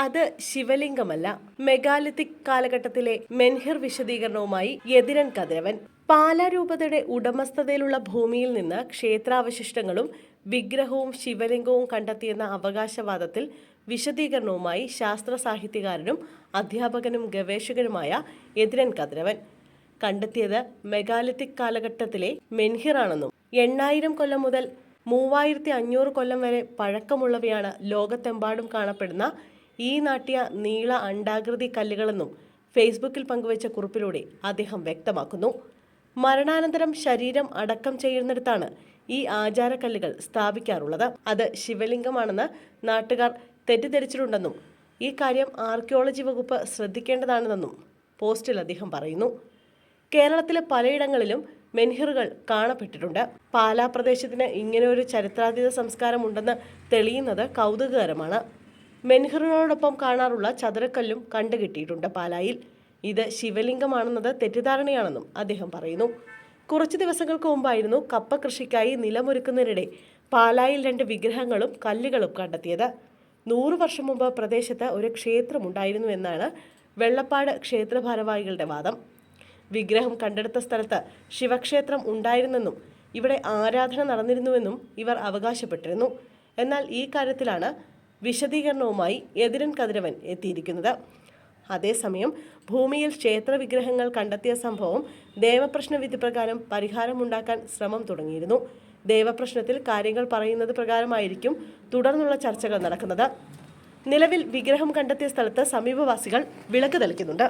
അത് ശിവലിംഗമല്ല. മെഗാലിത്തിക് കാലഘട്ടത്തിലെ മെൻഹിർ വിശദീകരണവുമായി യതിരൻ കതിരവൻ. പാലാ രൂപതയുടെ ഉടമസ്ഥതയിലുള്ള ഭൂമിയിൽ നിന്ന് ക്ഷേത്രാവശിഷ്ടങ്ങളും വിഗ്രഹവും ശിവലിംഗവും കണ്ടെത്തിയെന്ന അവകാശവാദത്തിൽ വിശദീകരണവുമായി ശാസ്ത്ര സാഹിത്യകാരനും അധ്യാപകനും ഗവേഷകനുമായ യതിരൻ കതിരവൻ. കണ്ടെത്തിയത് മെഗാലിത്തിക് കാലഘട്ടത്തിലെ മെൻഹിറാണെന്നും 8000 കൊല്ലം മുതൽ 3500 കൊല്ലം വരെ പഴക്കമുള്ളവയാണ് ലോകത്തെമ്പാടും കാണപ്പെടുന്ന ഈ നാട്യ നീള അണ്ഡാകൃതി കല്ലുകളെന്നും ഫേസ്ബുക്കിൽ പങ്കുവച്ച കുറിപ്പിലൂടെ അദ്ദേഹം വ്യക്തമാക്കുന്നു. മരണാനന്തരം ശരീരം അടക്കം ചെയ്യുന്നിടത്താണ് ഈ ആചാരക്കല്ലുകൾ സ്ഥാപിക്കാറുള്ളത്. അത് ശിവലിംഗമാണെന്ന് നാട്ടുകാർ തെറ്റിദ്ധരിച്ചിട്ടുണ്ടെന്നും ഈ കാര്യം ആർക്കിയോളജി വകുപ്പ് ശ്രദ്ധിക്കേണ്ടതാണെന്നും പോസ്റ്റിൽ അദ്ദേഹം പറയുന്നു. കേരളത്തിലെ പലയിടങ്ങളിലും മെൻഹിറുകൾ കാണപ്പെട്ടിട്ടുണ്ട്. പാലാ പ്രദേശത്തിന് ഇങ്ങനെ ഒരു ചരിത്രാതീത സംസ്കാരം ഉണ്ടെന്ന് തെളിയുന്നത് കൗതുകകരമാണ്. മെൻഹിറിനോടൊപ്പം കാണാറുള്ള ചതുരക്കല്ലും കണ്ടുകിട്ടിയിട്ടുണ്ട് പാലായിൽ. ഇത് ശിവലിംഗമാണെന്നത് തെറ്റിദ്ധാരണയാണെന്നും അദ്ദേഹം പറയുന്നു. കുറച്ച് ദിവസങ്ങൾക്ക് മുമ്പായിരുന്നു കപ്പ കൃഷിക്കായി നിലമൊരുക്കുന്നതിനിടെ പാലായിൽ 2 വിഗ്രഹങ്ങളും കല്ലുകളും കണ്ടെത്തിയത്. 100 വർഷം മുമ്പ് പ്രദേശത്ത് ഒരു ക്ഷേത്രമുണ്ടായിരുന്നു എന്നാണ് വെള്ളപ്പാട് ക്ഷേത്ര ഭാരവാഹികളുടെ വാദം. വിഗ്രഹം കണ്ടെടുത്ത സ്ഥലത്ത് ശിവക്ഷേത്രം ഉണ്ടായിരുന്നെന്നും ഇവിടെ ആരാധന നടന്നിരുന്നുവെന്നും ഇവർ അവകാശപ്പെട്ടിരുന്നു. എന്നാൽ ഈ കാര്യത്തിലാണ് വിശദീകരണവുമായി യതിരൻ കതിരവൻ എത്തിയിരിക്കുന്നത്. അതേസമയം ഭൂമിയിൽ ക്ഷേത്ര വിഗ്രഹങ്ങൾ കണ്ടെത്തിയ സംഭവം ദേവപ്രശ്ന വിധി പ്രകാരം പരിഹാരമുണ്ടാക്കാൻ ശ്രമം തുടങ്ങിയിരുന്നു. ദേവപ്രശ്നത്തിൽ കാര്യങ്ങൾ പറയുന്നത് പ്രകാരമായിരിക്കും തുടർന്നുള്ള ചർച്ചകൾ നടക്കുന്നത്. നിലവിൽ വിഗ്രഹം കണ്ടെത്തിയ സ്ഥലത്ത് സമീപവാസികൾ വിളക്ക് തെളിക്കുന്നുണ്ട്.